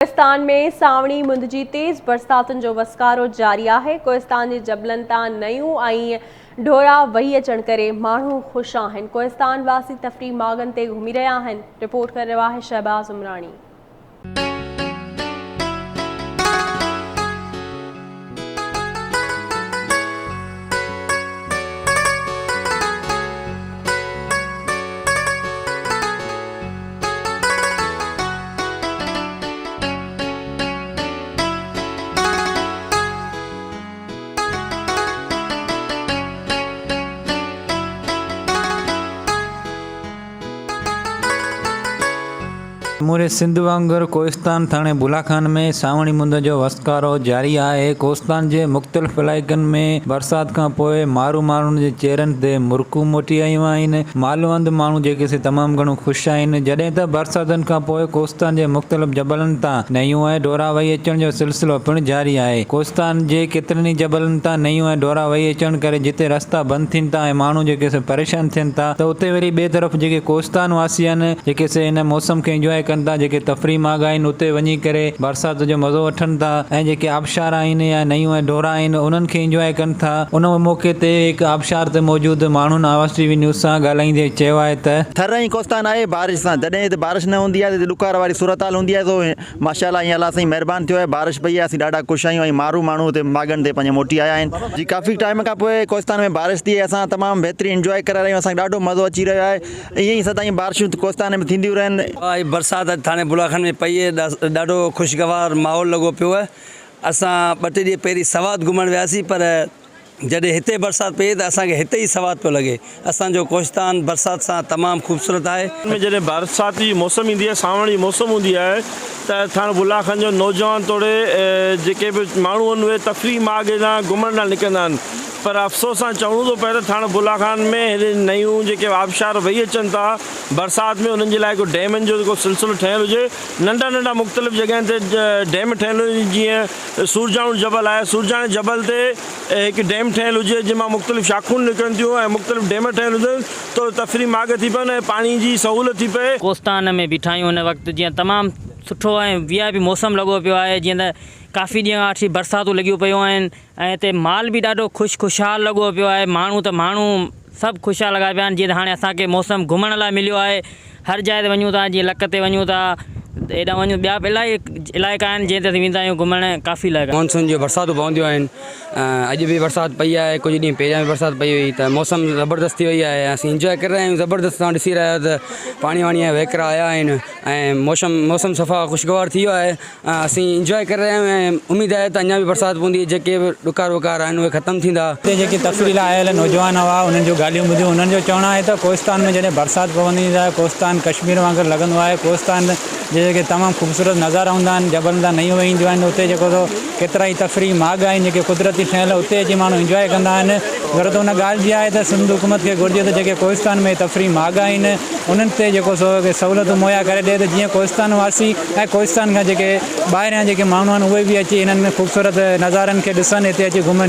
कोहिस्तान में सावणी मुंद जी तेज़ बरसातुनि जो वसकारो जारी है। कोहिस्तान के जबलनि तां नयूं ऐं ढोरा वही अचण करे माण्हू ख़ुशि आहिनि। कोहिस्तान वासी तफ़री मार्गनि ते घुमी रहिया आहिनि। रिपोर्ट करे रहियो आहे शहबाज़ उमराणी। मूरे सिंध वांगर कोहिस्तान थाने बुलाखान में सावणी मुंद जो वसकारो जारी है। कोहिस्तान के मुख़्तलिफ़ इलाइक़नि में बरसात का पोइ माण्हुनि जे चेहरनि ते मुरकूं मोटी आयूं आहिनि। मालवंद माण्हू जेके से तमामु घणो ख़ुशि आहिनि। जॾहिं त बरसातुनि खां पोइ कोहिस्तान जे मुख़्तलिफ़ जबलनि तां नयूं ऐं ढोरा वही अचण जो सिलसिलो पिणु जारी है। कोहिस्तान जे केतिरनि ई जबलनि तां नयूं ऐं ढोरा वही अचण करे जिते रस्ता बंदि थियनि था ऐं माण्हू जेके से परेशान थियनि था, त उते वरी ॿिए तरफ़ जेके कोहिस्तान वासी आहिनि जेके से इन मौसम खे इंजॉय कनि था, जेके तफ़री माग आहिनि उते वञी करे बरसात जो मज़ो वठनि था ऐं जेके आबशार आहिनि या नयूं ऐं ढोरा आहिनि उन्हनि खे इंजॉय कनि था। उन मौक़े ते हिकु आबशार ते मौजूदु माण्हुनि आवाज़ टीवी न्यूज़ सां ॻाल्हाईंदे चयो आहे त थर ई कोहिस्तान आहे बारिश सां। जॾहिं हिते बारिश न हूंदी आहे त ॾुकार वारी सूरत हाल हूंदी आहे। तो माशाअल्लाह ईअं अलाह साईं महिरबानी थियो आहे, बारिश पई आहे, असीं ॾाढा ख़ुशि आहियूं ऐं माण्हू हिते मागनि ते पंहिंजे मोटी आया आहिनि। जी काफ़ी टाइम खां पोइ कोहिस्तान में बारिश थी, असां तमामु बहितरीनु इंजॉय करे रहिया आहियूं। असांखे ॾाढो मज़ो अची रहियो आहे। ईअं ई सदाईं बारिशूं कोहिस्तान में थींदियूं रहनि। बरसाति थाने बुलाखान में पई है, ॾाढो ख़ुशगवार माहौल लॻो पियो आहे। असां 2-3 ॾींहं पहिरीं सवात घुमण वियासीं, पर जॾहिं हिते बरसाति पई त असांखे हिते ई सवाद पियो लॻे। असांजो कोहिस्तान बरसाति सां तमामु ख़ूबसूरत आहे। जॾहिं बरसाति जी मौसम ईंदी आहे, सावण जी मौसम हूंदी आहे, त थाणे बुलाखान जो नौजवान तोड़े जेके बि माण्हू आहिनि उहे तफ़री माग सां घुमण लाइ निकिरंदा आहिनि। पर अफ़सोस सां चवणो थो पए त थाणे बुलाखान में हेॾे नयूं जेके आबशार वही अचनि था बरसाति में, उन्हनि जे लाइ हिकु डैमनि जो जेको सिलसिलो ठहियलु हुजे। नंढा नंढा मुख़्तलिफ़ जॻहियुनि ते डैम ठहियलु हुजे, जीअं सूरजाणू जबल आहे, सूरजाणे जबल ते हिकु डैम ठहियलु हुजे जंहिंमां मुख़्तलिफ़ शाखूं निकिरनि थियूं ऐं मुख़्तलिफ़ डैम ठहियलु हुजनि त तफ़री माग थी पए ऐं पाणी जी सहूलियत थी पए। कोहिस्तान में बीठा आहियूं हिन वक़्तु, जीअं तमामु सुठो ऐं VIP मौसम लॻो पियो आहे। जीअं त काफ़ी ॾींहं खां वठी बरसातूं लॻियूं पियूं आहिनि ऐं हिते माल बि ॾाढो ख़ुशहाल लॻो पियो आहे। माण्हू सभु ख़ुशहाल लॻा पिया आहिनि। जीअं त हाणे असांखे मौसम घुमण लाइ मिलियो आहे, हर जाइ ते वञूं था, जीअं लक ते वञूं था, एॾा वञूं, ॿिया बि इलाही इलाइक़ा आहिनि जंहिं ते वेंदा आहियूं घुमण। काफ़ी लॻा मानसून जो बरसातूं पवंदियूं आहिनि। अॼु बि बरसाति पई आहे, कुझु ॾींहं पहिरियां बि बरसाति पई हुई, त मौसम ज़बरदस्त थी वई आहे। असीं इंजॉय करे रहिया आहियूं। ज़बरदस्त तव्हां ॾिसी रहिया आहियो त पाणी वाणी जा वहिकिरा आया आहिनि ऐं मौसम सफ़ा ख़ुशगवार थी वियो आहे। असीं इंजॉय करे रहिया आहियूं ऐं उमेदु आहे त अञा बि बरसाति पवंदी। जेके बि ॾुकार वुकार आहिनि उहे ख़तमु थींदा। हिते जेके तफ़री लाइ आयल नौजवान हुआ उन्हनि जो ॻाल्हियूं ॿुधियूं। उन्हनि जो चवणु आहे त कोहिस्तान में जॾहिं बरसाति पवंदी आहे, कोहिस्तान कश्मीर वांगुरु लॻंदो आहे। कोहिस्तान जेके तमामु ख़ूबसूरत नज़ारा हूंदा आहिनि, जबलनि तां नयूं वेंदियूं आहिनि, उते जेको केतिरा ई तफ़री माग आहिनि जेके कुदरती ठहियल, उते अची माण्हू इंजॉय कंदा आहिनि। ज़रूरत हुन ॻाल्हि जी आहे त सिंध हुकूमत खे घुरिजे त जेके कोहिस्तान में तफ़री माग आहिनि उन्हनि ते जेको सहूलियत मुहैया करे ॾिए, त जीअं कोहिस्तान वासी ऐं कोहिस्तान खां जेके ॿाहिरियां जेके माण्हू आहिनि उहे बि अची इन्हनि ख़ूबसूरत नज़ारनि खे ॾिसनि, हिते अची घुमनि।